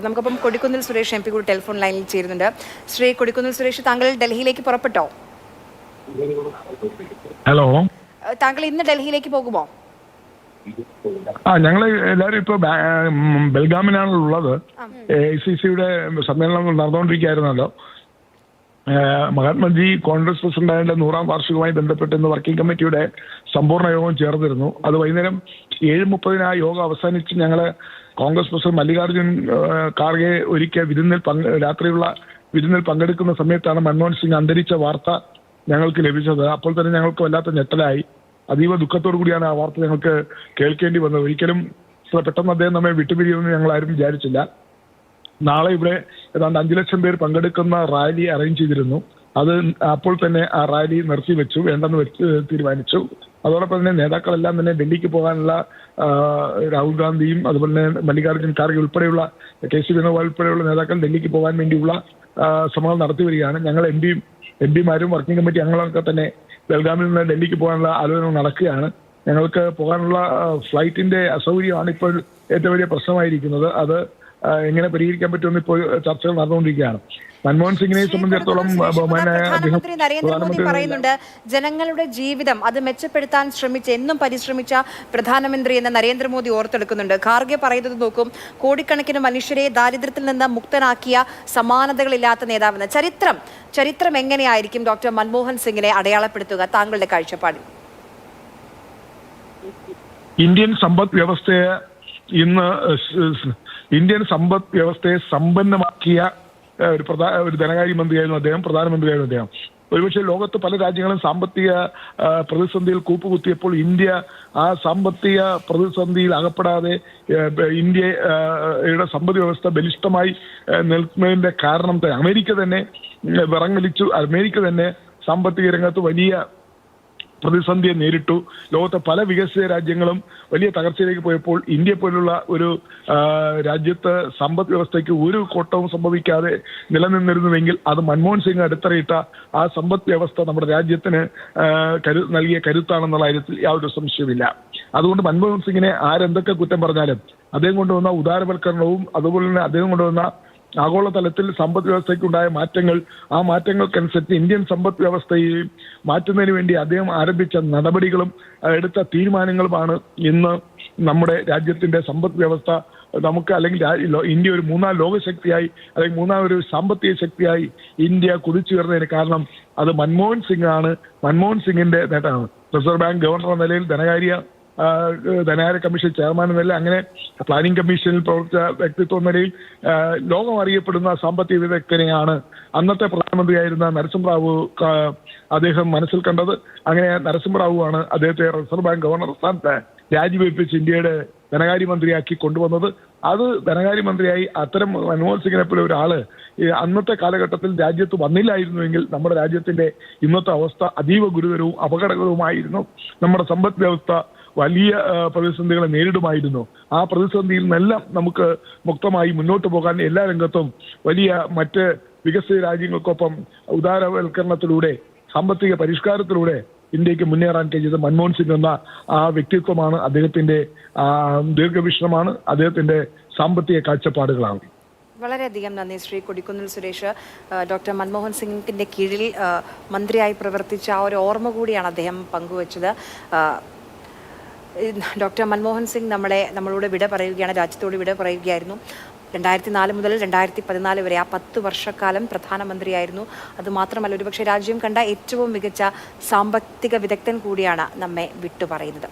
നമുക്കപ്പം Kodikunnil Suresh M P കൂടി telephone ലൈനിൽ ചേരുന്നുണ്ട്. ശ്രീ കൊടിക്കുന്നിൽ സുരേഷ്, താങ്കൾ ഡൽഹിയിലേക്ക് പുറപ്പെട്ടോ? ഹലോ, താങ്കൾ ഇന്ന് ഡൽഹിയിലേക്ക് പോകുമോ? ഞങ്ങള് എല്ലാവരും ഇപ്പൊ ബെൽഗാമിനാണല്ലോ ഉള്ളത്. AICCയുടെ സമ്മേളനം നടന്നുകൊണ്ടിരിക്കുകയായിരുന്നല്ലോ. മഹാത്മജി കോൺഗ്രസ് പ്രസിഡന്റായ 100ാം വാർഷികവുമായി ബന്ധപ്പെട്ട് ഇന്ന് വർക്കിംഗ് കമ്മിറ്റിയുടെ സമ്പൂർണ്ണ യോഗം ചേർന്നിരുന്നു. അത് വൈകുന്നേരം 7:30 ആ യോഗം അവസാനിച്ച് ഞങ്ങള് കോൺഗ്രസ് പ്രസിഡന്റ് മല്ലികാർജുൻ ഖാർഗെ ഒരിക്കൽ രാത്രിയുള്ള വിരുന്നിൽ പങ്കെടുക്കുന്ന സമയത്താണ് മൻമോഹൻ സിംഗ് അന്തരിച്ച വാർത്ത ഞങ്ങൾക്ക് ലഭിച്ചത്. അപ്പോൾ തന്നെ ഞങ്ങൾക്ക് വല്ലാത്ത ഞെട്ടലായി. അതീവ ദുഃഖത്തോടു കൂടിയാണ് ആ വാർത്ത ഞങ്ങൾക്ക് കേൾക്കേണ്ടി വന്നത്. ഒരിക്കലും പെട്ടെന്ന് അദ്ദേഹം നമ്മെ വിട്ടുപിരിയുമെന്ന് ഞങ്ങൾ ആരും വിചാരിച്ചില്ല. നാളെ ഇവിടെ ഏതാണ്ട് 5 ലക്ഷം പേർ പങ്കെടുക്കുന്ന റാലി അറേഞ്ച് ചെയ്തിരുന്നു. അത് അപ്പോൾ തന്നെ ആ റാലി നിർത്തിവെച്ചു, വേണ്ടെന്ന് തീരുമാനിച്ചു. അതോടൊപ്പം തന്നെ നേതാക്കളെല്ലാം തന്നെ ഡൽഹിക്ക് പോകാനുള്ള രാഹുൽ ഗാന്ധിയും അതുപോലെ തന്നെ മല്ലികാർജുൻ ഖാർഗെ ഉൾപ്പെടെയുള്ള KC വേണുഗോപാൽ ഉൾപ്പെടെയുള്ള നേതാക്കൾ ഡൽഹിക്ക് പോകാൻ വേണ്ടിയുള്ള ശ്രമങ്ങൾ നടത്തി വരികയാണ്. ഞങ്ങൾ എംപിമാരും വർക്കിംഗ് കമ്മിറ്റി അംഗങ്ങളൊക്കെ തന്നെ ബെൽഗാമിൽ നിന്ന് ഡൽഹിക്ക് പോകാനുള്ള ആലോചന നടക്കുകയാണ്. ഞങ്ങൾക്ക് പോകാനുള്ള ഫ്ലൈറ്റിന്റെ അസൗകര്യമാണ് ഇപ്പോൾ ഏറ്റവും വലിയ പ്രശ്നമായിരിക്കുന്നത്. അത് എങ്ങനെ പരിഹരിക്കാൻ പറ്റുമെന്ന് ഇപ്പോൾ ചർച്ചകൾ നടന്നുകൊണ്ടിരിക്കുകയാണ്. മൻമോഹൻ സിംഗിനെ സംബന്ധിച്ചിടത്തോളം പ്രധാനമന്ത്രി നരേന്ദ്രമോദി പറയുന്നുണ്ട്, ജനങ്ങളുടെ ജീവിതം അത് മെച്ചപ്പെടുത്താൻ എന്നും പരിശ്രമിച്ച പ്രധാനമന്ത്രി എന്ന് നരേന്ദ്രമോദി ഓർത്തെടുക്കുന്നുണ്ട്. ഖാർഗെ പറയുന്നത് നോക്കും, കോടിക്കണക്കിന് മനുഷ്യരെ ദാരിദ്ര്യത്തിൽ നിന്ന് മുക്തനാക്കിയ സമാനതകളില്ലാത്ത നേതാവെന്ന്. ചരിത്രം എങ്ങനെയായിരിക്കും ഡോക്ടർ മൻമോഹൻ സിംഗിനെ അടയാളപ്പെടുത്തുക താങ്കളുടെ കാഴ്ചപ്പാടിൽ? ഇന്ത്യൻ സമ്പദ് വ്യവസ്ഥയെ സമ്പന്നമാക്കിയ ഒരു ധനകാര്യമന്ത്രിയായിരുന്നു അദ്ദേഹം, പ്രധാനമന്ത്രിയായിരുന്നു അദ്ദേഹം. ഒരുപക്ഷെ ലോകത്ത് പല രാജ്യങ്ങളും സാമ്പത്തിക പ്രതിസന്ധിയിൽ കൂപ്പുകുത്തിയപ്പോൾ ഇന്ത്യ ആ സാമ്പത്തിക പ്രതിസന്ധിയിൽ അകപ്പെടാതെ ഇന്ത്യയുടെ സമ്പദ് വ്യവസ്ഥ ബലിഷ്ഠമായി നിൽക്കുന്നതിന്റെ കാരണം തന്നെ അമേരിക്ക തന്നെ വിറങ്ങലിച്ചു. അമേരിക്ക തന്നെ സാമ്പത്തിക രംഗത്ത് വലിയ പ്രതിസന്ധിയെ നേരിട്ടു. ലോകത്തെ പല വികസിത രാജ്യങ്ങളും വലിയ തകർച്ചയിലേക്ക് പോയപ്പോൾ ഇന്ത്യ പോലുള്ള ഒരു രാജ്യത്ത് സമ്പദ് വ്യവസ്ഥയ്ക്ക് ഒരു കോട്ടവും സംഭവിക്കാതെ നിലനിന്നിരുന്നുവെങ്കിൽ അത് മൻമോഹൻ സിംഗ് അടിത്തറയിട്ട ആ സമ്പദ് വ്യവസ്ഥ നമ്മുടെ രാജ്യത്തിന് നൽകിയ കരുത്താണെന്നുള്ള കാര്യത്തിൽ യാതൊരു സംശയമില്ല. അതുകൊണ്ട് മൻമോഹൻ സിംഗിനെ ആരെന്തൊക്കെ കുറ്റം പറഞ്ഞാലും അദ്ദേഹം കൊണ്ടുവന്ന ഉദാരവൽക്കരണവും അതുപോലെ തന്നെ അദ്ദേഹം കൊണ്ടുവന്ന ആഗോളതലത്തിൽ സമ്പദ് വ്യവസ്ഥയ്ക്കുണ്ടായ മാറ്റങ്ങൾ, ആ മാറ്റങ്ങൾക്കനുസരിച്ച് ഇന്ത്യൻ സമ്പദ് വ്യവസ്ഥയെ മാറ്റുന്നതിന് വേണ്ടി അദ്ദേഹം ആരംഭിച്ച നടപടികളും എടുത്ത തീരുമാനങ്ങളുമാണ് ഇന്ന് നമ്മുടെ രാജ്യത്തിന്റെ സമ്പദ് വ്യവസ്ഥ നമുക്ക് അല്ലെങ്കിൽ ഇന്ത്യ ഒരു 3ാം ലോകശക്തിയായി അല്ലെങ്കിൽ 3ാം ഒരു സാമ്പത്തിക ശക്തിയായി ഇന്ത്യ കുതിച്ചുയർന്നതിന് കാരണം അത് മൻമോഹൻ സിംഗ് ആണ്. മൻമോഹൻ സിംഗിന്റെ നേട്ടമാണ്. റിസർവ് ബാങ്ക് ഗവർണർ എന്ന നിലയിൽ ധനകാര്യ കമ്മീഷൻ ചെയർമാൻ എന്ന നിലയിൽ, അങ്ങനെ പ്ലാനിംഗ് കമ്മീഷനിൽ പ്രവർത്തിച്ച വ്യക്തിത്വം എന്ന നിലയിൽ ലോകം അറിയപ്പെടുന്ന സാമ്പത്തിക വിദഗ്ധനെയാണ് അന്നത്തെ പ്രധാനമന്ത്രിയായിരുന്ന നരസിംഹറാവു അദ്ദേഹം മനസ്സിൽ കണ്ടത്. അങ്ങനെ നരസിംഹറാവുവാണ് അദ്ദേഹത്തെ റിസർവ് ബാങ്ക് ഗവർണർ സ്ഥാനത്ത് രാജിവെപ്പിച്ച് ഇന്ത്യയുടെ ധനകാര്യമന്ത്രിയാക്കി കൊണ്ടുവന്നത്. അത് ധനകാര്യമന്ത്രിയായി അത്തരം മൻമോഹൻ സിംഗിനെ പോലെ ഒരാള് അന്നത്തെ കാലഘട്ടത്തിൽ രാജ്യത്ത് വന്നില്ലായിരുന്നുവെങ്കിൽ നമ്മുടെ രാജ്യത്തിന്റെ ഇന്നത്തെ അവസ്ഥ അതീവ ഗുരുതരവും അപകടകരവുമായിരുന്നു. നമ്മുടെ സമ്പദ് വ്യവസ്ഥ വലിയ പ്രതിസന്ധികളെ നേരിടുമായിരുന്നു. ആ പ്രതിസന്ധിയിൽ നിന്നെല്ലാം നമുക്ക് മുക്തമായി മുന്നോട്ട് പോകാൻ എല്ലാ രംഗത്തും വലിയ മറ്റ് വികസിത രാജ്യങ്ങൾക്കൊപ്പം ഉദാരവൽക്കരണത്തിലൂടെ സാമ്പത്തിക പരിഷ്കാരത്തിലൂടെ ഇന്ത്യക്ക് മുന്നേറാൻ കഴിഞ്ഞത് മൻമോഹൻ സിംഗ് എന്ന ആ വ്യക്തിത്വമാണ്. അദ്ദേഹത്തിന്റെ ദീർഘവീക്ഷണമാണ്, അദ്ദേഹത്തിന്റെ സാമ്പത്തിക കാഴ്ചപ്പാടുകളാണ്. വളരെയധികം നന്ദി ശ്രീ കൊടിക്കുന്നിൽ സുരേഷ്. ഡോക്ടർ മൻമോഹൻ സിംഗിന്റെ കീഴിൽ മന്ത്രിയായി പ്രവർത്തിച്ച ആ ഒരു ഓർമ്മ കൂടിയാണ് അദ്ദേഹം പങ്കുവച്ചത്. ഡോക്ടർ മൻമോഹൻ സിംഗ് നമ്മളോട് വിട പറയുകയാണ്, രാജ്യത്തോട് വിട പറയുകയായിരുന്നു. 2004 മുതൽ 2014 വരെ ആ 10 വർഷക്കാലം പ്രധാനമന്ത്രിയായിരുന്നു. അതുമാത്രമല്ല, ഒരുപക്ഷെ രാജ്യം കണ്ട ഏറ്റവും മികച്ച സാമ്പത്തിക വിദഗ്ധൻ കൂടിയാണ് നമ്മെ വിട്ടുപറയുന്നത്.